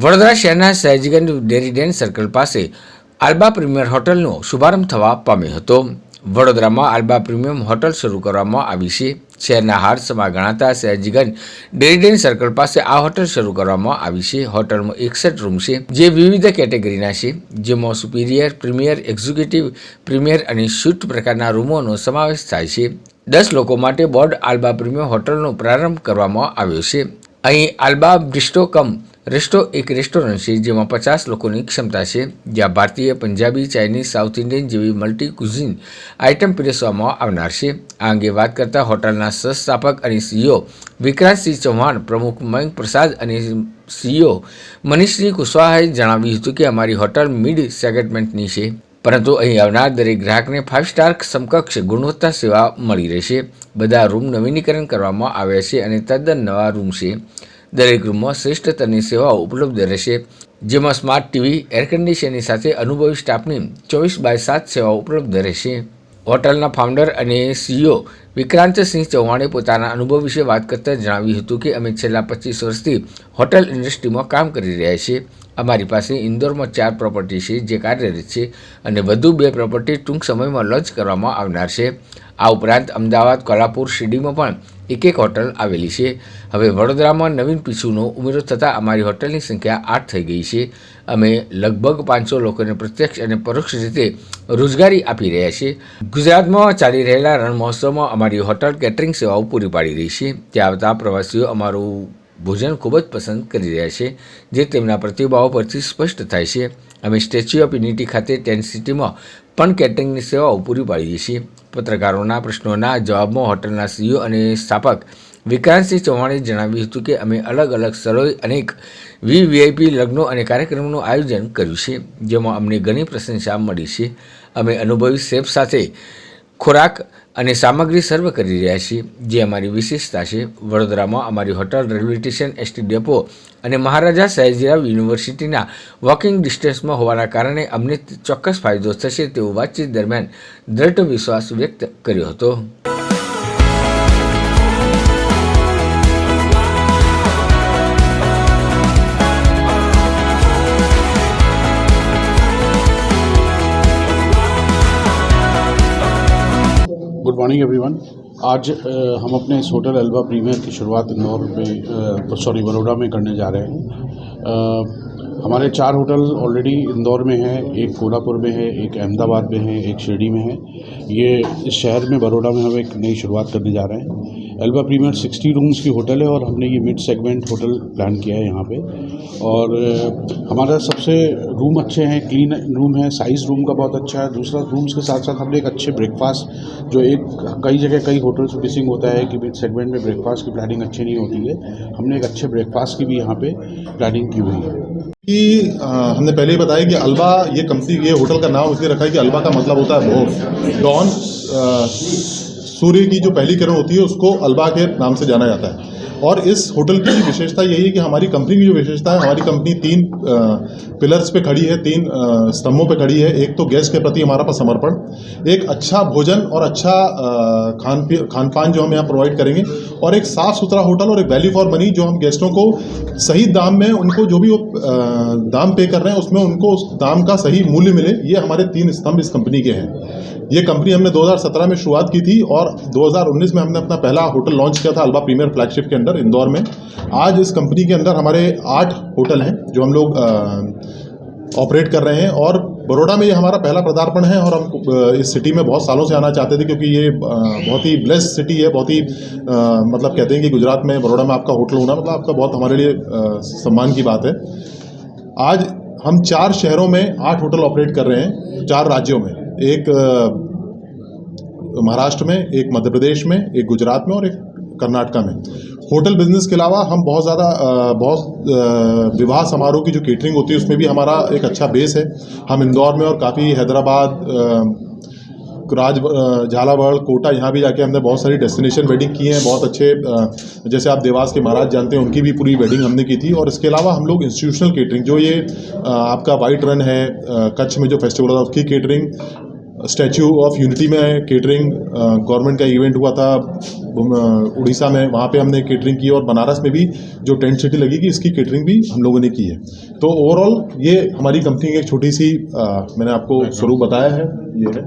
વડોદરા શહેરના Sayajiganj Dairy Den circle પાસે આલ્બા premier હોટલનો શુભારંભ થવા પામ્યો હતો. વડોદરામાં આલ્બા પ્રીમિયમ હોટલ શરૂ કરવામાં આવી છે. શહેરના હાર્દમાં ગણાતા સયાજીગંજ ડેરીડેન સર્કલ પાસે આ હોટલ શરૂ કરવામાં આવી છે. હોટલમાં 61 રૂમ છે, જે વિવિધ કેટેગરીના છે, જેમાં સુપિરિયર, પ્રીમિયર, એક્ઝિક્યુટિવ, પ્રીમિયર અને સ્વીટ પ્રકારના રૂમોનો સમાવેશ થાય છે. 10 લોકો માટે બોર્ડ આલ્બા પ્રીમિયમ હોટલનો પ્રારંભ કરવામાં આવ્યો છે. અહીં આલ્બા બ્રિસ્ટો કમ રેસ્ટો એક રેસ્ટોરન્ટ છે, જેમાં 50 લોકોની ક્ષમતા છે, જ્યાં ભારતીય, પંજાબી, ચાઇનીઝ, સાઉથ ઇન્ડિયન જેવી મલ્ટી કુઝિન આઇટમ પીરસવામાં આવનાર છે. આ અંગે વાત કરતા હોટલના સહસ્થાપક અને સીઈઓ વિક્રાંતસિંહ ચૌહાણ, પ્રમુખ મયંક પ્રસાદ અને સીઈઓ મનીષસિંહ કુશવાહાએ જણાવ્યું હતું કે અમારી હોટલ મિડ સેગમેન્ટની છે, પરંતુ અહીં આવનાર દરેક ગ્રાહકને 5 સ્ટાર સમકક્ષ ગુણવત્તા સેવા મળી રહેશે. બધા રૂમ નવીનીકરણ કરવામાં આવ્યા છે અને તદ્દન નવા રૂમ છે. દરેક રૂમમાં શ્રેષ્ઠ સ્તરની સેવાઓ ઉપલબ્ધ રહેશે, જેમાં સ્માર્ટ ટીવી, એર કન્ડિશનની સાથે અનુભવી સ્ટાફની 24/7 સેવાઓ ઉપલબ્ધ રહેશે. હોટલના ફાઉન્ડર અને સીઈઓ વિક્રાંતસિંહ ચૌહાણે પોતાના અનુભવ વિશે વાત કરતા જણાવ્યું હતું કે અમે છેલ્લા 25 વર્ષથી હોટલ ઇન્ડસ્ટ્રીમાં કામ કરી રહ્યા છીએ. અમારી પાસે ઇન્દોરમાં 4 પ્રોપર્ટી છે જે કાર્યરત છે અને વધુ 2 પ્રોપર્ટી ટૂંક સમયમાં લોન્ચ કરવામાં આવનાર છે. આ ઉપરાંત અમદાવાદ, કોલ્હાપુર, શિરડીમાં પણ એક હોટલ આવેલી છે. હવે વડોદરામાં નવીન પીછુનો ઉમેરો થતાં અમારી હોટલની સંખ્યા 8 થઈ ગઈ છે. અમે લગભગ 500 લોકોને પ્રત્યક્ષ અને પરોક્ષ રીતે રોજગારી આપી રહ્યા છીએ. ગુજરાતમાં ચાલી રહેલા રણ મહોત્સવમાં અમારી હોટલ કેટરિંગ સેવાઓ પૂરી પાડી રહી છે. ત્યાં આવતા પ્રવાસીઓ અમારું ભોજન ખૂબ જ પસંદ કરી રહ્યા છે, જે તેમના પ્રતિભાવો પરથી સ્પષ્ટ થાય છે. અમે સ્ટેચ્યુ ઓફ યુનિટી ખાતે ટેન્ટ સિટીમાં પણ કેટરિંગની સેવાઓ પૂરી પાડીએ છીએ. પત્રકારોના પ્રશ્નોના જવાબમાં હોટલના સીઈઓ અને સ્થાપક વિક્રાંતસિંહ ચૌહાણે જણાવ્યું હતું કે અમે અલગ અલગ સ્થળોએ અનેક વીવીઆઈપી લગ્નો અને કાર્યક્રમોનું આયોજન કર્યું છે, જેમાં અમને ઘણી પ્રશંસા મળી છે. અમે અનુભવી શેફ સાથે ખોરાક અને સામગ્રી સર્વ કરી રહ્યા છીએ, જે અમારી વિશેષતા છે. વડોદરામાં અમારી hotel railway station, ST depot અને મહારાજા સયાજીરાવ યુનિવર્સિટીના વોકિંગ ડિસ્ટન્સમાં હોવાના કારણે અમને ચોક્કસ ફાયદો થશે તેવો વાતચીત દરમિયાન દ્રઢ વિશ્વાસ વ્યક્ત કર્યો હતો. Good morning everyone. आज हम अपने इस होटल अल्बा प्रीमियर की शुरुआत इंदौर में बड़ौदा में करने जा रहे हैं। हमारे 4 होटल ऑलरेडी इंदौर में हैं, एक कोल्हापुर में है, एक अहमदाबाद में है, एक शिरडी में है। ये इस शहर में बड़ौदा में हम एक नई शुरुआत करने जा रहे हैं। अल्बा प्रीमियर 60 रूम्स की होटल है और हमने ये मिड सेगमेंट होटल प्लान किया है यहाँ पे। और हमारा सबसे रूम अच्छे हैं, क्लीन रूम है, साइज़ रूम का बहुत अच्छा है। दूसरा, रूम्स के साथ साथ हमने एक अच्छे ब्रेकफास्ट, जो एक कई जगह कई होटल्स मिसिंग होता है कि मिड सेगमेंट में ब्रेकफास्ट की प्लानिंग अच्छी नहीं होती है, हमने एक अच्छे ब्रेकफास्ट की भी यहाँ पे प्लानिंग की हुई है। कि हमने पहले ही बताया कि अल्बा ये कंपनी, ये होटल का नाम इसलिए रखा है कि अल्बा का मतलब होता है भोर, डॉन। सूर्य की जो पहली किरण होती है उसको अल्बा के नाम से जाना जाता है। और इस होटल की विशेषता यही है कि हमारी कंपनी की जो विशेषता है, हमारी कंपनी 3 पिलर्स पे खड़ी है, 3 स्तंभों पे खड़ी है। एक तो गेस्ट के प्रति हमारा समर्पण, एक अच्छा भोजन और अच्छा खान पान जो हम यहाँ प्रोवाइड करेंगे, और एक साफ़ सुथरा होटल और एक वैल्यू फॉर मनी, जो हम गेस्टों को सही दाम में, उनको जो भी वो दाम पे कर रहे हैं उसमें उनको उस दाम का सही मूल्य मिले। ये हमारे 3 स्तंभ इस कंपनी के हैं। ये कंपनी हमने 2017 में शुरुआत की थी और 2019 में हमने अपना पहला होटल लॉन्च किया था अल्बा प्रीमियर फ्लैगशिप के अंदर इंदौर में। आज इस कंपनी के अंदर हमारे 8 होटल हैं जो हम लोग ऑपरेट कर रहे हैं। और बड़ौदा में ये हमारा पहला पदार्पण है और हम इस सिटी में बहुत सालों से आना चाहते थे, क्योंकि ये बहुत ही ब्लेस्ड सिटी है। बहुत ही मतलब कहते हैं कि गुजरात में, बड़ौदा में आपका होटल होना मतलब आपका बहुत हमारे लिए सम्मान की बात है। आज हम 4 शहरों में 8 होटल ऑपरेट कर रहे हैं, 4 राज्यों में, एक महाराष्ट्र में, एक मध्य प्रदेश में, एक गुजरात में और एक कर्नाटका में। होटल बिजनेस के अलावा हम बहुत ज़्यादा विवाह समारोह की जो केटरिंग होती है उसमें भी हमारा एक अच्छा बेस है। हम इंदौर में और काफ़ी हैदराबाद, झालावाड़, कोटा, यहाँ भी जाके हमने बहुत सारी डेस्टिनेशन वेडिंग की हैं। बहुत अच्छे, जैसे आप देवास के महाराज जानते हैं, उनकी भी पूरी वेडिंग हमने की थी। और इसके अलावा हम लोग इंस्टीट्यूशनल केटरिंग, जो ये आपका वाइट रन है, कच्छ में जो फेस्टिवल होता है उसकी केटरिंग, स्टैच्यू ऑफ यूनिटी में केटरिंग, गवर्नमेंट का इवेंट हुआ था उड़ीसा में, वहाँ पे हमने केटरिंग की, और बनारस में भी जो टेंट सिटी लगेगी इसकी केटरिंग भी हम लोगों ने की है। तो ओवरऑल ये हमारी कंपनी की एक छोटी सी मैंने आपको स्वरूप बताया है, ये है।